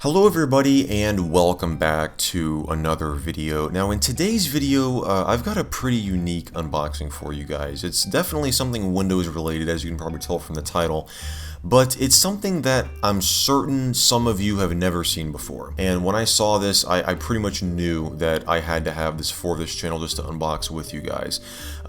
Hello everybody and welcome back to another video. Now in today's video, I've got a pretty unique unboxing for you guys. It's definitely something Windows related, as you can probably tell from the title, but it's something that I'm certain some of you have never seen before. And when I saw this, I pretty much knew that I had to have this for this channel just to unbox with you guys.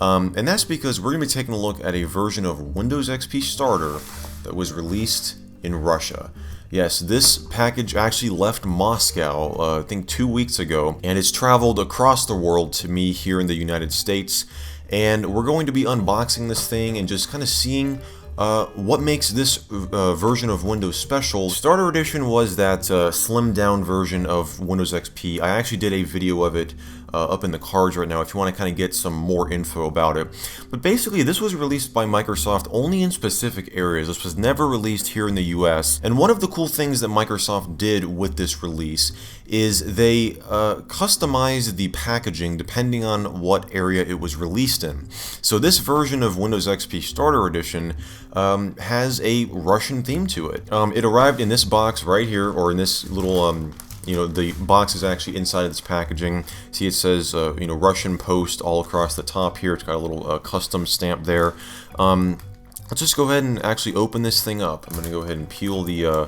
And that's because we're going to be taking a look at a version of Windows XP Starter that was released in Russia. Yes, this package actually left Moscow, I think 2 weeks ago, and it's traveled across the world to me here in the United States. And we're going to be unboxing this thing and just kind of seeing what makes this version of Windows special. Starter Edition was that slimmed down version of Windows XP. I actually did a video of it up in the cards right now if you want to kind of get some more info about it. But basically, this was released by Microsoft only in specific areas. This was never released here in the US. And one of the cool things that Microsoft did with this release is they customized the packaging depending on what area it was released in. So this version of Windows XP Starter Edition has a Russian theme to it. It arrived in this box right here, or in this little the box is actually inside of this packaging. See, it says, Russian Post all across the top here. It's got a little custom stamp there. Let's just go ahead and actually open this thing up. I'm going to go ahead and peel the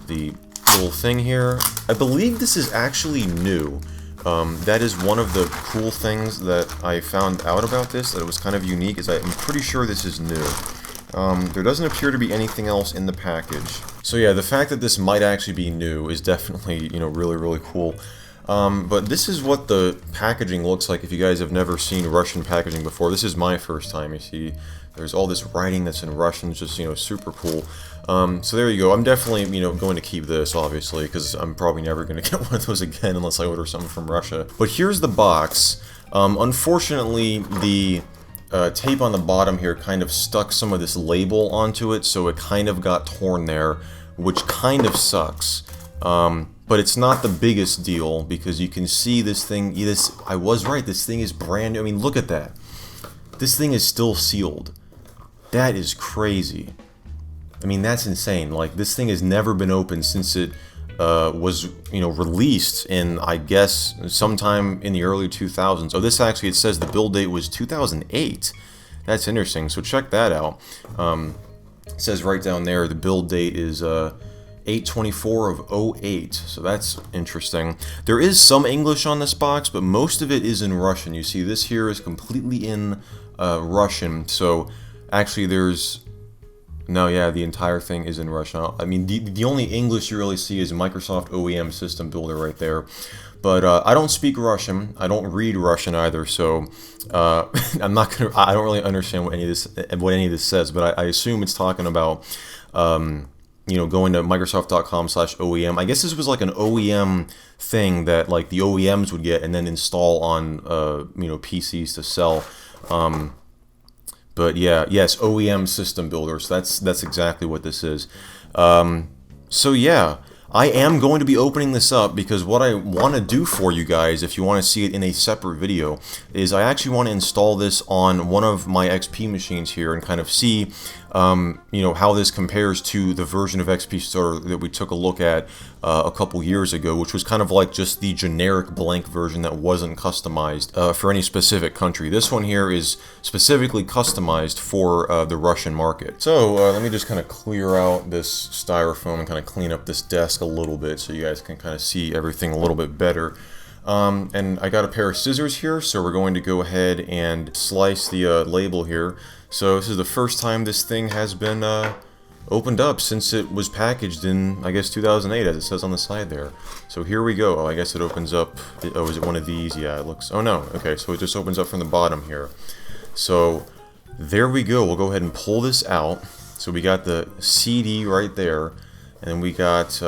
little thing here. I believe this is actually new. That is one of the cool things that I found out about this, that it was kind of unique, is I'm pretty sure this is new. There doesn't appear to be anything else in the package. So yeah, the fact that this might actually be new is definitely, really, really cool. But this is what the packaging looks like if you guys have never seen Russian packaging before. This is my first time. You see, there's all this writing that's in Russian, just, super cool. So there you go. I'm definitely, going to keep this, obviously, because I'm probably never going to get one of those again unless I order something from Russia. But here's the box. Unfortunately, the tape on the bottom here kind of stuck some of this label onto it, so it kind of got torn there, which kind of sucks. But it's not the biggest deal, because you can see this thing, I was right, this thing is brand new. I mean, look at that. This thing is still sealed. That is crazy. I mean, that's insane. Like, this thing has never been opened since it was, released in, I guess, sometime in the early 2000s. Oh, this actually, it says the build date was 2008. That's interesting, so check that out. It says right down there, the build date is 8/24 of 08, so that's interesting. There is some English on this box, but most of it is in Russian. You see, this here is completely in Russian, so actually there's... No, yeah, the entire thing is in Russian. I mean, the only English you really see is Microsoft OEM System Builder right there. But I don't speak Russian. I don't read Russian either, so I'm not gonna. I don't really understand what any of this says. But I assume it's talking about, going to Microsoft.com/OEM. I guess this was like an OEM thing that like the OEMs would get and then install on PCs to sell. But yeah, yes, OEM System Builder, so that's exactly what this is. So yeah, I am going to be opening this up because what I want to do for you guys, if you want to see it in a separate video, is I actually want to install this on one of my XP machines here and kind of see, how this compares to the version of XP Starter that we took a look at a couple years ago, which was kind of like just the generic blank version that wasn't customized for any specific country. This one here is specifically customized for the Russian market. So let me just kind of clear out this styrofoam and kind of clean up this desk a little bit so you guys can kind of see everything a little bit better. And I got a pair of scissors here, so we're going to go ahead and slice the label here. So this is the first time this thing has been opened up since it was packaged in, I guess, 2008, as it says on the side there. So here we go. Oh, I guess it opens up. Oh, is it one of these? Yeah, it looks... Oh, no. Okay, so it just opens up from the bottom here. So there we go. We'll go ahead and pull this out. So we got the CD right there, and then we got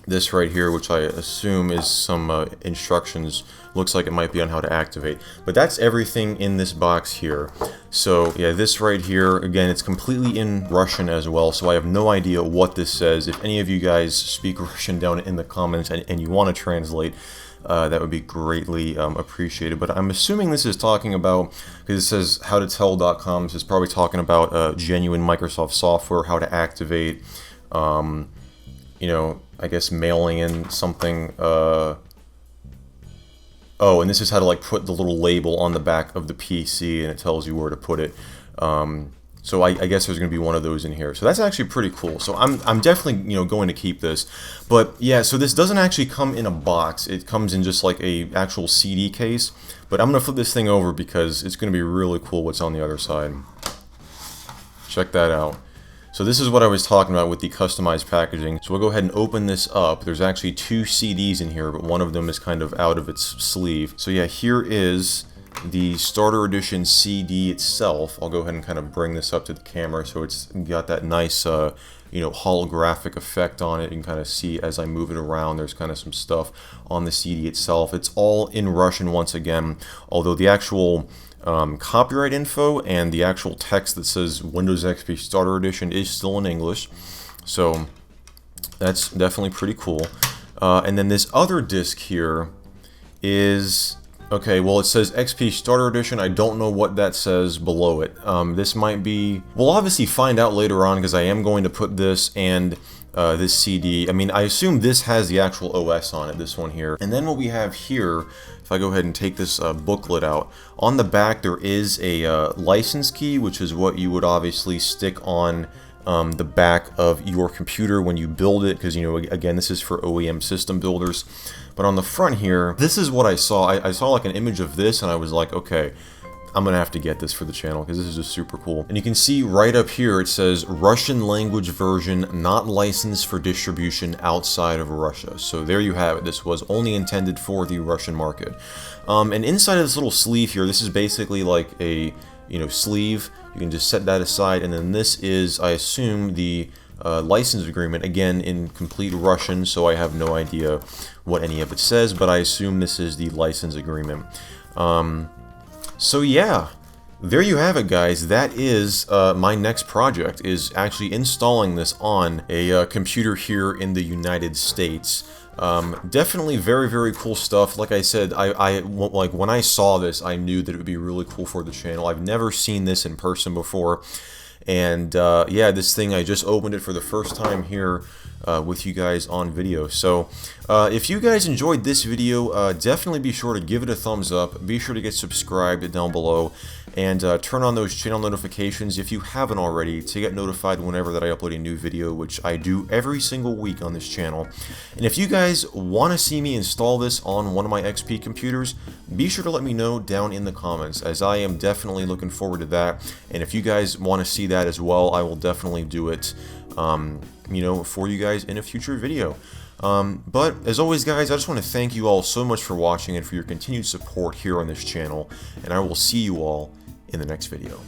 this right here, which I assume is some instructions. Looks like it might be on how to activate. But that's everything in this box here. So yeah, this right here, again, it's completely in Russian as well, so I have no idea what this says. If any of you guys speak Russian down in the comments and you want to translate, that would be greatly appreciated. But I'm assuming this is talking about, because it says howtotell.com, this is probably talking about genuine Microsoft software, how to activate, you know, I guess mailing in something. Oh, and this is how to like put the little label on the back of the PC, and it tells you where to put it. So I guess there's going to be one of those in here. So that's actually pretty cool. So I'm definitely, you know, going to keep this. But yeah, so this doesn't actually come in a box. It comes in just like a actual CD case. But I'm going to flip this thing over because it's going to be really cool what's on the other side. Check that out. So this is what I was talking about with the customized packaging. So we'll go ahead and open this up. There's actually 2 CDs in here, but one of them is kind of out of its sleeve. So yeah, here is the starter edition CD itself. I'll go ahead and kind of bring this up to the camera so it's got that nice you know, holographic effect on it. You can kind of see as I move it around, there's kind of some stuff on the CD itself. It's all in Russian once again, although the actual copyright info and the actual text that says Windows XP Starter Edition is still in English. So that's definitely pretty cool. And then this other disc here is... okay, well it says XP Starter Edition. I don't know what that says below it. This might be... we'll obviously find out later on because I am going to put this and this CD. I mean, I assume this has the actual OS on it, this one here. And then what we have here, if I go ahead and take this booklet out, on the back there is a license key, which is what you would obviously stick on the back of your computer when you build it, because, you know, again, this is for OEM system builders. But on the front here, this is what I saw. I saw like an image of this and I was like, okay, I'm gonna have to get this for the channel because this is just super cool. And you can see right up here it says Russian language version not licensed for distribution outside of Russia. So there you have it. This was only intended for the Russian market. And inside of this little sleeve here, this is basically like a, you know, sleeve. You can just set that aside, and then this is, I assume, the license agreement, again in complete Russian, so I have no idea what any of it says, but I assume this is the license agreement. So yeah, there you have it, guys. That is my next project, is actually installing this on a computer here in the United States. Definitely very, very cool stuff. Like I said, like when I saw this, I knew that it would be really cool for the channel. I've never seen this in person before. And yeah, this thing, I just opened it for the first time here with you guys on video. So if you guys enjoyed this video, definitely be sure to give it a thumbs up. Be sure to get subscribed down below, and turn on those channel notifications if you haven't already to get notified whenever that I upload a new video, which I do every single week on this channel. And if you guys want to see me install this on one of my XP computers, be sure to let me know down in the comments, as I am definitely looking forward to that. And if you guys want to see that as well, I will definitely do it, you know, for you guys in a future video. But as always, guys, I just want to thank you all so much for watching and for your continued support here on this channel, and I will see you all in the next video.